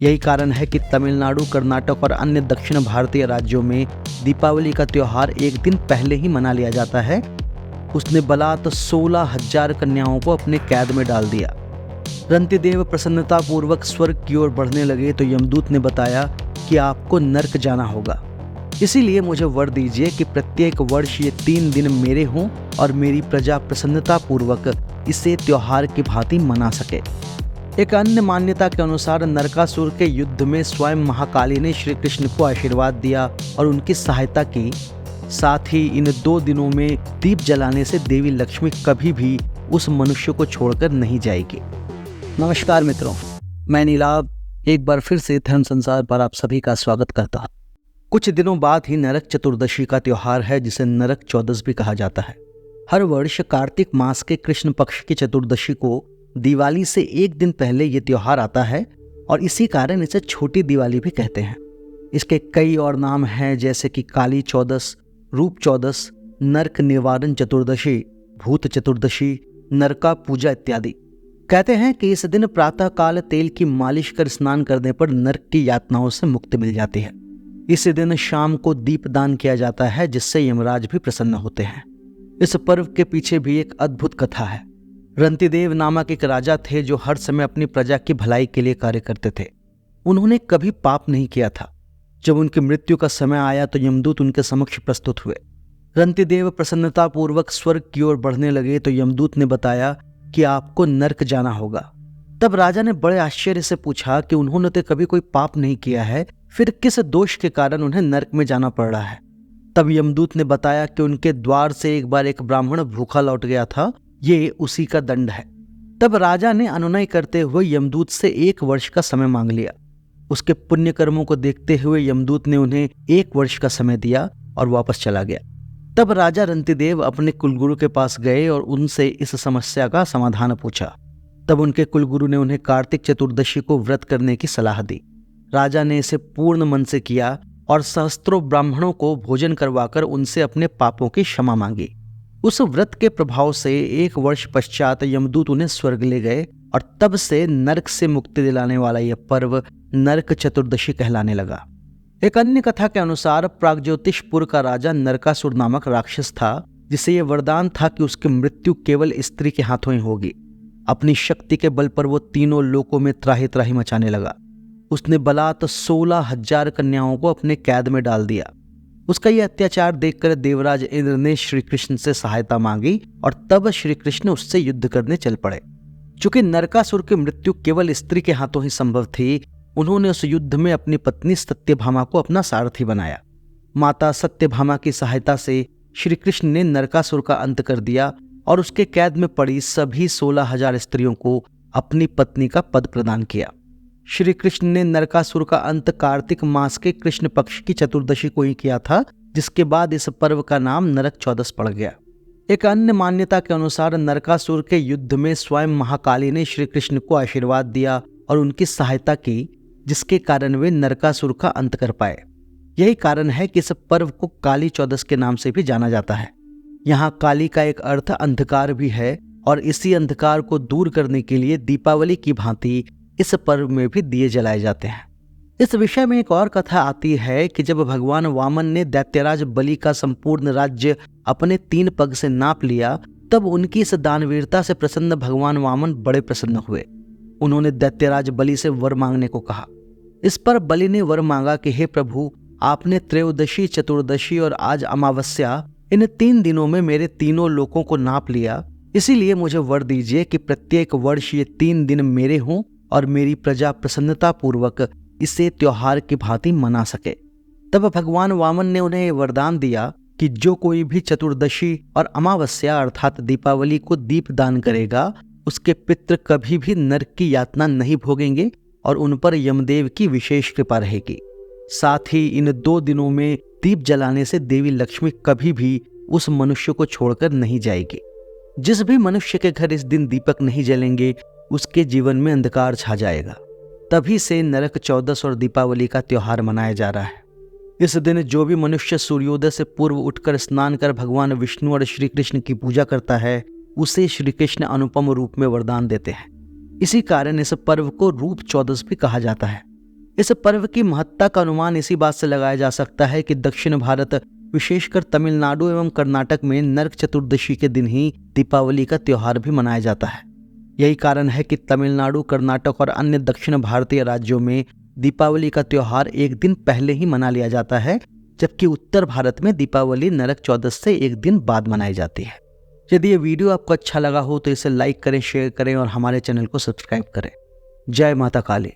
यही कारण है कि तमिलनाडु, कर्नाटक और अन्य दक्षिण भारतीय राज्यों में दीपावली का त्योहार एक दिन पहले ही मना लिया जाता है। उसने बलात् 16,000 कन्याओं को अपने कैद में डाल दिया। रंतिदेव प्रसन्नतापूर्वक स्वर्ग की ओर बढ़ने लगे तो यमदूत ने बताया कि आपको नर्क जाना होगा। इसीलिए मुझे वर दीजिए कि प्रत्येक वर्ष ये 3 दिन मेरे हों और मेरी प्रजा प्रसन्नतापूर्वक इसे त्योहार की भांति मना सके। एक अन्य मान्यता के अनुसार नरकासुर के युद्ध में स्वयं महाकाली ने श्री कृष्ण को आशीर्वाद दिया और उनकी सहायता की। साथ ही इन 2 दिनों में दीप जलाने से देवी लक्ष्मी कभी भी उस मनुष्य को छोड़कर नहीं जाएगी। नमस्कार मित्रों, मैं नीलाभ एक बार फिर से धर्म संसार पर आप सभी का स्वागत करता हूँ। कुछ दिनों बाद ही नरक चतुर्दशी का त्योहार है, जिसे नरक चौदस भी कहा जाता है। हर वर्ष कार्तिक मास के कृष्ण पक्ष की चतुर्दशी को दिवाली से एक दिन पहले ये त्योहार आता है और इसी कारण इसे छोटी दिवाली भी कहते हैं। इसके कई और नाम हैं, जैसे कि काली चौदस, रूप चौदस, नरक निवारण चतुर्दशी, भूत चतुर्दशी, नरका पूजा इत्यादि। कहते हैं कि इस दिन प्रातः काल तेल की मालिश कर स्नान करने पर नरक की यातनाओं से मुक्ति मिल जाती है। इस दिन शाम को दीपदान किया जाता है, जिससे यमराज भी प्रसन्न होते हैं। इस पर्व के पीछे भी एक अद्भुत कथा है। रंतिदेव नामक एक राजा थे जो हर समय अपनी प्रजा की भलाई के लिए कार्य करते थे। उन्होंने कभी पाप नहीं किया था। जब उनकी मृत्यु का समय आया तो यमदूत उनके समक्ष प्रस्तुत हुए। रंतिदेव प्रसन्नतापूर्वक स्वर्ग की ओर बढ़ने लगे तो यमदूत ने बताया कि आपको नर्क जाना होगा। तब राजा ने बड़े आश्चर्य से पूछा कि उन्होंने तो कभी कोई पाप नहीं किया है, फिर किस दोष के कारण उन्हें नर्क में जाना पड़ रहा है। तब यमदूत ने बताया कि उनके द्वार से एक बार एक ब्राह्मण भूखा लौट गया था, ये उसी का दंड है। तब राजा ने अनुनय करते हुए यमदूत से 1 वर्ष का समय मांग लिया। उसके पुण्य कर्मों को देखते हुए यमदूत ने उन्हें 1 वर्ष का समय दिया और वापस चला गया। तब राजा रंतिदेव अपने कुलगुरु के पास गए और उनसे इस समस्या का समाधान पूछा। तब उनके कुलगुरु ने उन्हें कार्तिक चतुर्दशी को व्रत करने की सलाह दी। राजा ने इसे पूर्ण मन से किया और सहस्त्रों ब्राह्मणों को भोजन करवाकर उनसे अपने पापों की क्षमा मांगी। उस व्रत के प्रभाव से 1 वर्ष पश्चात यमदूत उन्हें स्वर्ग ले गए और तब से नरक से मुक्ति दिलाने वाला यह पर्व नरक चतुर्दशी कहलाने लगा। एक अन्य कथा के अनुसार प्रागज्योतिषपुर का राजा नरकासुर नामक राक्षस था, जिसे यह वरदान था कि उसकी मृत्यु केवल स्त्री के हाथों ही होगी। अपनी शक्ति के बल पर वो तीनों लोकों में त्राही त्राही मचाने लगा। उसने बलात् 16,000 कन्याओं को अपने कैद में डाल दिया। उसका यह अत्याचार देखकर देवराज इंद्र ने श्री कृष्ण से सहायता मांगी और तब श्री कृष्ण उससे युद्ध करने चल पड़े। चूंकि नरकासुर की मृत्यु केवल स्त्री के हाथों ही संभव थी, उन्होंने उस युद्ध में अपनी पत्नी सत्यभामा को अपना सारथी बनाया। माता सत्यभामा की सहायता से श्री कृष्ण ने नरकासुर का अंत कर दिया और उसके कैद में पड़ी सभी 16,000 स्त्रियों को अपनी पत्नी का पद प्रदान किया। श्री कृष्ण ने नरकासुर का अंत कार्तिक मास के कृष्ण पक्ष की चतुर्दशी को ही किया था, जिसके बाद इस पर्व का नाम नरक चौदस पड़ गया। एक अन्य मान्यता के अनुसार नरकासुर के युद्ध में स्वयं महाकाली ने श्री कृष्ण को आशीर्वाद दिया और उनकी सहायता की, जिसके कारण वे नरकासुर का अंत कर पाए। यही कारण है कि इस पर्व को काली चौदस के नाम से भी जाना जाता है। यहाँ काली का एक अर्थ अंधकार भी है और इसी अंधकार को दूर करने के लिए दीपावली की भांति इस पर्व में भी दिए जलाए जाते हैं। इस विषय में एक और कथा आती है कि जब भगवान वामन ने दैत्यराज बलि का संपूर्ण राज्य अपने 3 पग से नाप लिया, तब उनकी इस दानवीरता से प्रसन्न भगवान वामन बड़े प्रसन्न हुए। उन्होंने दैत्यराज बलि से वर मांगने को कहा। इस पर बलि ने वर मांगा कि हे प्रभु, आपने त्रयोदशी, चतुर्दशी और आज अमावस्या, इन 3 दिनों में मेरे तीनों लोकों को नाप लिया। इसीलिए मुझे वर दीजिए कि प्रत्येक वर्ष ये 3 दिन मेरे हों और मेरी प्रजा प्रसन्नतापूर्वक इसे त्योहार की भांति मना सके। तब भगवान वामन ने उन्हें यह वरदान दिया कि जो कोई भी चतुर्दशी और अमावस्या अर्थात दीपावली को दीप दान करेगा, उसके पितृ कभी भी नरक की यातना नहीं भोगेंगे और उन पर यमदेव की विशेष कृपा रहेगी। साथ ही इन 2 दिनों में दीप जलाने से देवी लक्ष्मी कभी भी उस मनुष्य को छोड़कर नहीं जाएगी। जिस भी मनुष्य के घर इस दिन दीपक नहीं जलेंगे, उसके जीवन में अंधकार छा जाएगा। तभी से नरक चौदस और दीपावली का त्योहार मनाया जा रहा है। इस दिन जो भी मनुष्य सूर्योदय से पूर्व उठकर स्नान कर भगवान विष्णु और श्री कृष्ण की पूजा करता है, उसे श्री कृष्ण अनुपम रूप में वरदान देते हैं। इसी कारण इस पर्व को रूप चौदस भी कहा जाता है। इस पर्व की महत्ता का अनुमान इसी बात से लगाया जा सकता है कि दक्षिण भारत, विशेषकर तमिलनाडु एवं कर्नाटक में नरक चतुर्दशी के दिन ही दीपावली का त्योहार भी मनाया जाता है। यही कारण है कि तमिलनाडु, कर्नाटक और अन्य दक्षिण भारतीय राज्यों में दीपावली का त्योहार एक दिन पहले ही मना लिया जाता है, जबकि उत्तर भारत में दीपावली नरक चौदस से एक दिन बाद मनाई जाती है। यदि ये वीडियो आपको अच्छा लगा हो तो इसे लाइक करें, शेयर करें और हमारे चैनल को सब्सक्राइब करें। जय माता काली।